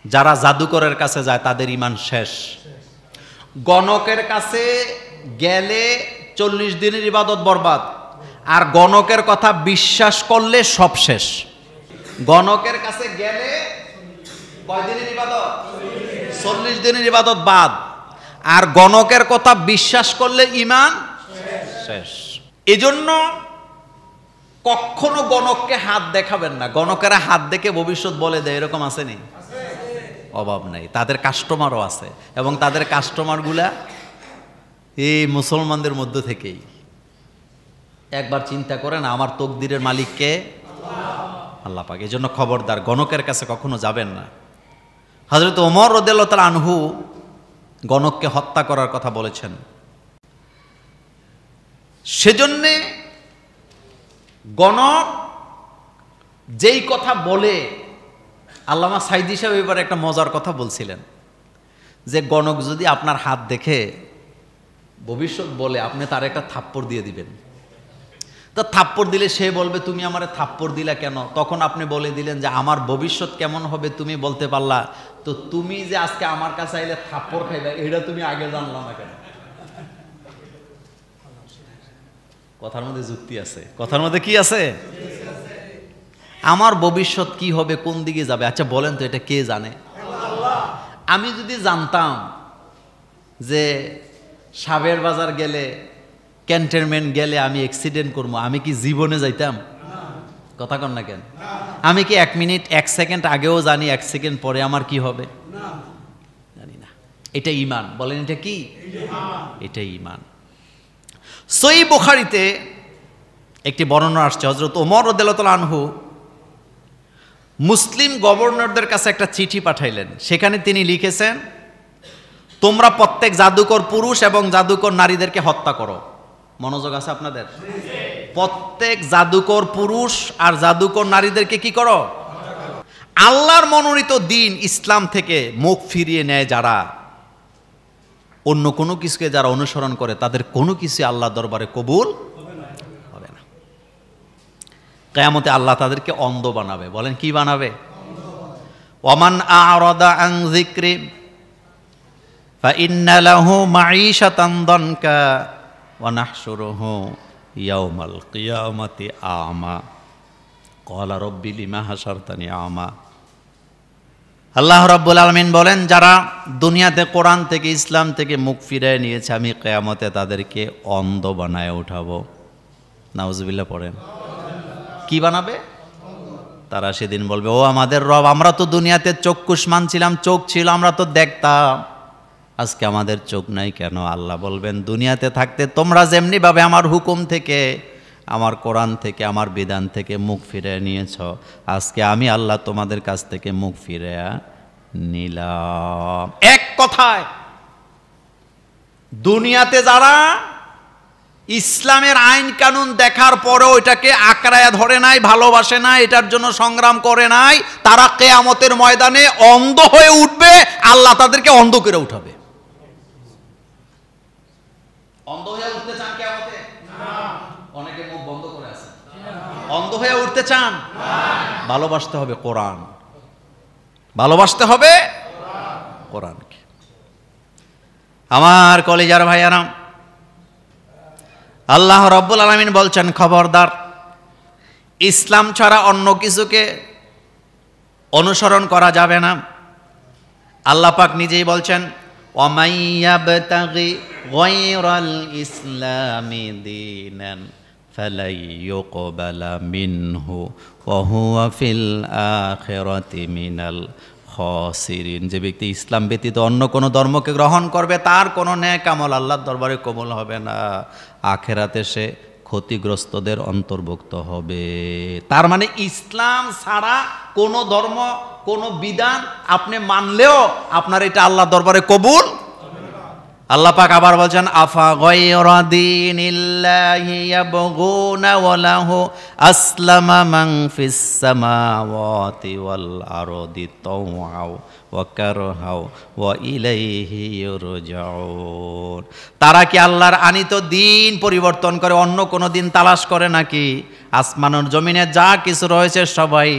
যারা জাদুকরের কাছে যায় তাদের ঈমান শেষ। গণকের কাছে গেলে 40 দিনের ইবাদত বরবাদ, আর গণকের কথা বিশ্বাস করলে সব শেষ। গণকের কাছে গেলে কয় দিনের ইবাদত? 40 দিনের ইবাদত বাদ, আর গণকের কথা বিশ্বাস করলে ঈমান শেষ। এজন্য কখনো গণককে হাত দেখাবেন না। গণকেরা হাত দেখে ভবিষ্যৎ বলে দেয়, এরকম আসেনি? অভাব নাই। তাদের কাস্টমারও আছে, এবং তাদের কাস্টমারগুলা এই মুসলমানদের মধ্য থেকেই। একবার চিন্তা করেন, আমার তকদিরের মালিক কে? আল্লাহ পাক। এই জন্য খবরদার, গণকের কাছে কখনো যাবেন না। হযরত ওমর রাদিয়াল্লাহু তাআলা আনহু গণককে হত্যা করার কথা বলেছেন। সেজন্যে গণক যেই কথা বলে, আল্লামা সাইদি সাহেব এবার একটা মজার কথা বলছিলেন যে গণক যদি আপনার হাত দেখে ভবিষ্যৎ বলে, আপনি তার একটা থাপ্পড় দিয়ে দিবেন। তো থাপ্পড় দিলে সে বলবে তুমি আমারে থাপ্পড় দিলা কেন? তখন আপনি বলে দিলেন যে আমার ভবিষ্যৎ কেমন হবে তুমি বলতে পারলা, তো তুমি যে আজকে আমার কাছে আইলে থাপ্পড় খাইবা এটা তুমি আগে জানলা না কেন? কথার মধ্যে যুক্তি আছে। কথার মধ্যে কি আছে? আমার ভবিষ্যৎ কি হবে, কোন দিকে যাবে, আচ্ছা বলেন তো, এটা কে জানে? আমি যদি জানতাম যে সাবের বাজার গেলে, ক্যান্টনমেন্ট গেলে আমি অ্যাক্সিডেন্ট করবো, আমি কি জীবনে যাইতাম? কথা কন না কেন? আমি কি 1 মিনিট 1 সেকেন্ড আগেও জানি 1 সেকেন্ড পরে আমার কি হবে? জানি না। এটা ঈমান। বলেন এটা কি? এটা ঈমান। সহিহ বুখারীতে একটি বর্ণনা আসছে, হযরত ওমর রাদিয়াল্লাহু তাআলা আনহু মুসলিম গভর্নরদের কাছে একটা চিঠি পাঠাইলেন। সেখানে তিনি লিখেছেন, তোমরা প্রত্যেক জাদুকর পুরুষ এবং জাদুকর নারীদেরকে হত্যা করো। মনোযোগ আছে আপনাদের? প্রত্যেক জাদুকর পুরুষ আর জাদুকর নারীদেরকে কি করো? আল্লাহর মনোনীত দিন ইসলাম থেকে মুখ ফিরিয়ে নেয় যারা, অন্য কোনো কিছুকে যারা অনুসরণ করে, তাদের কোনো কিছু আল্লাহ দরবারে কবুল হবে না। কিয়ামতে আল্লাহ তাদেরকে অন্ধ বানাবে। বলেন কি বানাবে? ওয়ামান আ'রাদা আন যিকরি ফাইন্না লাহু মাঈশাতান দানকা ওয়া নাহশুরুহু ইয়াওমাল কিয়ামাতি আ'মা ক্বালা রাব্বি লিমা হাশারতানি আ'মা। আল্লাহ রাব্বুল আলামিন বলেন, যারা দুনিয়াতে কোরআন থেকে, ইসলাম থেকে মুখ ফিরিয়ে নিয়েছে, আমি কিয়ামতে তাদেরকে অন্ধ বানায় উঠাবো। নাউজুবিল্লাহ পড়েন। কি বানাবে? তারা সেদিন বলবে, ও আমাদের রব, আমরা তো দুনিয়াতে চক্ষুষ মানছিলাম, চোখ ছিল, আমরা তো দেখতাম, আজকে আমাদের চোখ নাই কেন? আল্লাহ বলবেন, দুনিয়াতে থাকতে তোমরা যেমনি ভাবে আমার হুকুম থেকে, আমার কোরআন থেকে, আমার বিধান থেকে মুখ ফিরে নিয়েছ, আজকে আমি আল্লাহ তোমাদের কাছ থেকে মুখ ফিরে নিলাম। এক কথায়, দুনিয়াতে যারা ইসলামের আইন কানুন দেখার পরেও এটাকে আঁকড়ায় ধরে নাই, ভালোবাসে নাই, এটার জন্য সংগ্রাম করে নাই, তারা কিয়ামতের ময়দানে অন্ধ হয়ে উঠবে। আল্লাহ তাদেরকে অন্ধ করে উঠাবে। অন্ধ হয়ে উঠতে চান কিয়ামতে? অনেকে মুখ বন্ধ করে আছে। অন্ধ হয়ে উঠতে চান? ভালোবাসতে হবে কোরআন, ভালোবাসতে হবে কোরআনকে। আমার কলিজার ভাইয়ারা, আল্লাহ রাব্বুল আলামিন বলছেন, খবরদার, ইসলাম ছাড়া অন্য কিছুকে অনুসরণ করা যাবে না। আল্লাহ পাক নিজেই বলছেন, ওয়ামান ইয়াবতাগি গায়রাল ইসলামি দীনান ফালাই ইউকবালা মিনহু ওয়া হুয়া ফিল আখিরাতি মিনাল খাসিরিন। যে ব্যক্তি ইসলাম ব্যতীত অন্য কোনো ধর্মকে গ্রহণ করবে, তার কোনো নেক আমল আল্লাহর দরবারে কবুল হবে না, আখিরাতে সে ক্ষতিগ্রস্তদের অন্তর্ভুক্ত হবে। তার মানে ইসলাম ছাড়া কোনো ধর্ম, কোনো বিধান আপনি মানলেও আপনার এটা আল্লাহর দরবারে কবুল। আল্লাহ পাক আবার বলছেন, আফা গায়রা দীনিল্লাহি ইয়াবগুনা ওয়া লাহু আসলামা মান ফিস সামাওয়াতি ওয়াল আরদি তাওআও ওয়া কারহাও ওয়া ইলাইহি ইউরজাউন। তারা কি আল্লাহর আনিত দিন পরিবর্তন করে অন্য কোনো দিন তালাশ করে নাকি? আসমানের জমিনে যা কিছু রয়েছে সবাই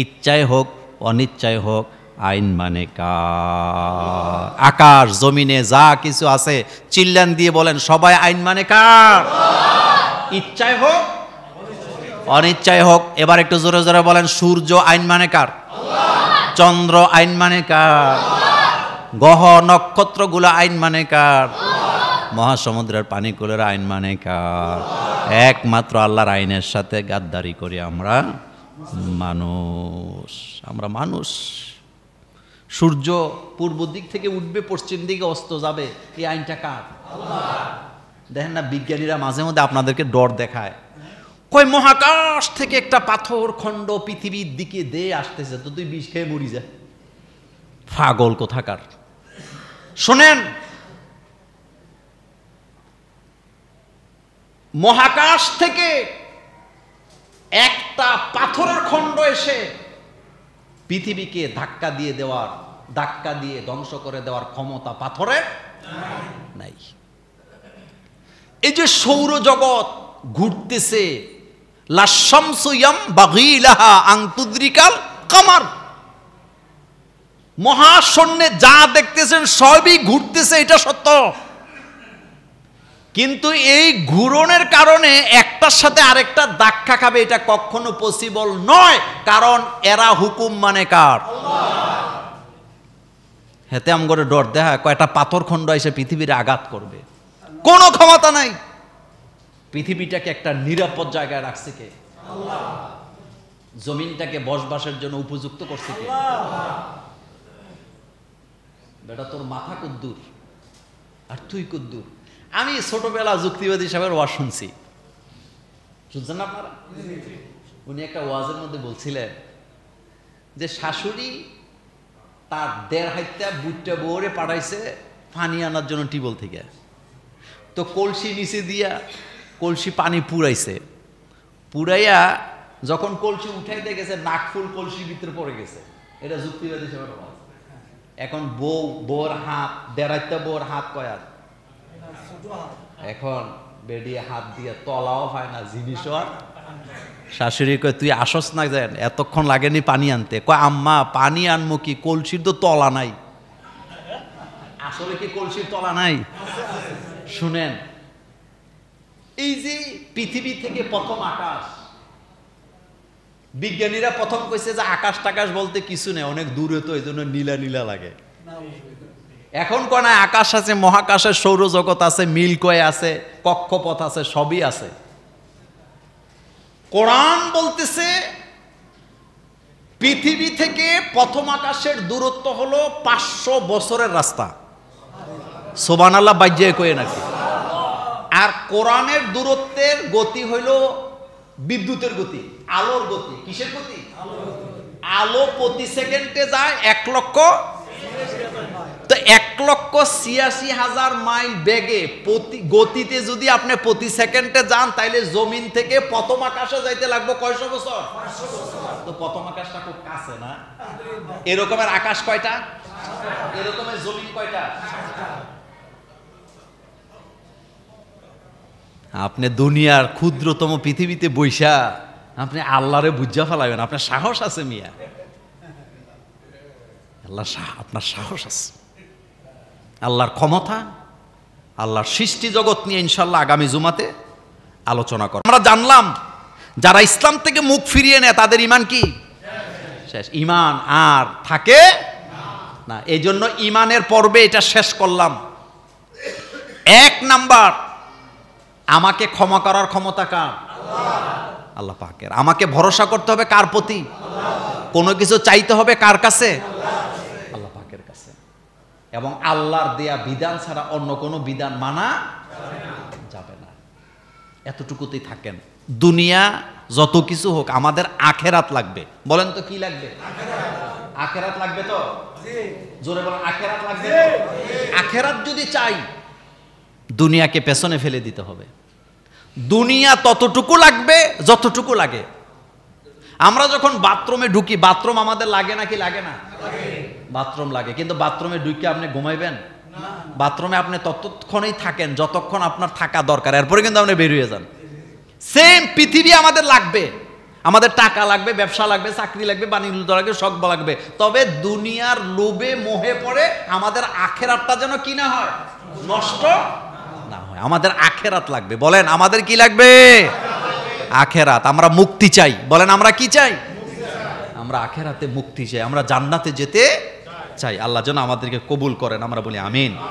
ইচ্ছায় হোক অনিচ্ছায় হোক আইন মানে কার? আকাশ জমিনে যা কিছু আছে চিল্লান দিয়ে বলেন সবাই আইন মানে কার? ইচ্ছায় হোক অনিচ্ছায় হোক। এবার একটু জোরে জোরে বলেন সূর্য আইন মানে কার? চন্দ্র আইন মানে কার? গ্রহ নক্ষত্রগুলো আইন মানে কার? মহাসমুদ্রের পানিগুলোর আইন মানে কার? একমাত্র আল্লাহর আইনের সাথে গাদ্দারি করি আমরা মানুষ। আমরা মানুষ। সূর্য পূর্ব দিক থেকে উঠবে, পশ্চিম দিকে অস্ত যাবে, এই আইনটা কার? দেখেন না, বিজ্ঞানীরা মাঝে মধ্যে আপনাদেরকে ডর দেখায়, কই মহাকাশ থেকে একটা পাথর খণ্ড পৃথিবীর দিকে দিয়ে আসতেছে, তো তুই বিষ খেয়ে মরি যা। পাগল কোথাকার। শোনেন, মহাকাশ থেকে একটা পাথরের খণ্ড এসে পৃথিবীকে ধাক্কা দিয়ে ধ্বংস করে দেওয়ার ক্ষমতা পাথরের নাই। এই যে সৌরজগৎ ঘুরতেছে, লাশামসু ইয়ামবাগিলাহা আন তুদরিকাল কামার, মহাশূন্যে যা দেখতেছেন সবই ঘুরতেছে, এটা সত্য। কিন্তু এই ঘূর্ণনের কারণে একটার সাথে আরেকটা ধাক্কা খাবে, এটা কখনো পসিবল নয়, কারণ এরা হুকুম মানে কার? হেতে আমগরে ডর দেখা কয়টা পাথর খণ্ড এসে পৃথিবীর আঘাত করবে, কোনো ক্ষমতা নাই। পৃথিবীটাকে একটা নিরাপদ জায়গায় রাখছে কে? জমিনটাকে বসবাসের জন্য উপযুক্ত করছে কে? বেটা তোর মাথা কুদ্দুর আর তুই কুদ্দুর। আমি ছোটবেলা যুক্তিবাদী সাহেবের ওয়াজ শুনছি, শুনছেন না আপনারা? উনি একটা ওয়াজের মধ্যে বলছিলেন যে শাশুড়ি তার 1.5 হাইত্যা বুটটা বউরে পাঠাইছে পানি আনার জন্য টিবল থেকে, তো কলসি নিচে দিয়া কলসি পানি পুরাইছে, পুরাইয়া যখন কলসি উঠাইতে গেছে নাকফুল কলসির ভিতরে পড়ে গেছে। এটা যুক্তিবাদী সাহেবের ওয়াজ। এখন বউর হাত 1.5 হাইত্যা, বউর হাত কয় হাত? এখন বেডিয়ে হাত দিয়ে তলাও হয় না, জিনিসও আর। শাশুড়ি কয় তুই আসস না, যেন এতক্ষণ লাগেনি পানি আনতে। কয় আম্মা পানি আনমু কি, কলসির তো তলা নাই। আসলে কি কলসির তলা নাই? শুনেন, এই যে পৃথিবী থেকে প্রথম আকাশ, বিজ্ঞানীরা প্রথম কইছে যে আকাশ টাকাশ বলতে কিছু নেই, অনেক দূরে, তো এই জন্য নীলা নীলা লাগে। এখন কয় না আকাশ আছে, মহাকাশের সৌরজগৎ আছে, মিল্কওয়ে আছে, কক্ষপথ আছে, সবই আছে। কোরআন বলতেছে পৃথিবী থেকে প্রথম আকাশের দূরত্ব হলো 500 বছরের রাস্তা। সুবহানাল্লাহ বাইজে কয়ে নাকি? আর কোরআনের দূরত্বের গতি হইল বিদ্যুতের গতি, আলোর গতি। কিসের গতি? আলো প্রতি সেকেন্ডে যায় 1 লক্ষ, তো 1,86,000 মাইল বেগে গতিতে যদি আপনি প্রতি সেকেন্ডে যান, তাইলে জমিন থেকে প্রথম আকাশে যাইতে লাগবে কয়শো বছর? তো প্রথম আকাশটা খুব কাছে না? এরকমের আকাশ কয়টা? এরকমের জমিন কয়টা? আপনি দুনিয়ার ক্ষুদ্রতম পৃথিবীতে বৈশা আপনি আল্লাহরে বুঝা ফেলাবেন, আপনার সাহস আছে মিয়া? আল্লাহ আপনার সাহস আছে? আল্লাহর ক্ষমতা, আল্লাহর সৃষ্টি জগৎ নিয়ে ইনশাল্লাহ আগামী জুমাতে আলোচনা করব। আমরা জানলাম যারা ইসলাম থেকে মুখ ফিরিয়ে নেয় তাদের ঈমান কি শেষ, ঈমান আর থাকে না। এই জন্য ঈমানের পর্বে এটা শেষ করলাম। 1 নাম্বার, আমাকে ক্ষমা করার ক্ষমতা কার? আল্লাহ পাকের। আমাকে ভরসা করতে হবে কার প্রতি? কোনো কিছু চাইতে হবে কার কাছে? আল্লাহ পাকের কাছে। এবং আল্লাহর দেয়া বিধান ছাড়া অন্য কোনো বিধান মানা যাবে না। এতটুকুতেই থাকেন। দুনিয়া যত কিছু হোক, আমাদের আখেরাত লাগবে। বলেন তো কি লাগবে? আখেরাত লাগবে তো? জোরে বলেন, আখেরাত লাগবে তো? আখেরাত যদি চাই, দুনিয়াকে পেছনে ফেলে দিতে হবে। দুনিয়া ততটুকু লাগবে যতটুকু লাগে। আমরা যখন বাথরুমে ঢুকি, বাথরুম আমাদের লাগে নাকি লাগে না? বাথরুম লাগে, কিন্তু বাথরুমে ঢুকে আপনি ঘুমাইবেন? বাথরুমে আপনি ততক্ষণই থাকেন যতক্ষণ আপনার থাকা দরকার, এরপরে কিন্তু আপনি বেরিয়ে যান। সেম পৃথিবী আমাদের লাগবে। আমাদের টাকা লাগবে, ব্যবসা লাগবে, চাকরি লাগবে, বাণিজ্য লাগবে, শখ লাগবে, তবে দুনিয়ার লোভে মোহে পড়ে আমাদের আখেরাতটা যেন কি না হয়, নষ্ট না হয়। আমাদের আখেরাত লাগবে। বলেন আমাদের কি লাগবে? আখেরাত। আমরা মুক্তি চাই। বলেন আমরা কি চাই? আমরা আখেরাতে মুক্তি চাই, আমরা জান্নাতে যেতে চাই। আল্লাহ যেন আমাদেরকে কবুল করেন, আমরা বলি আমিন।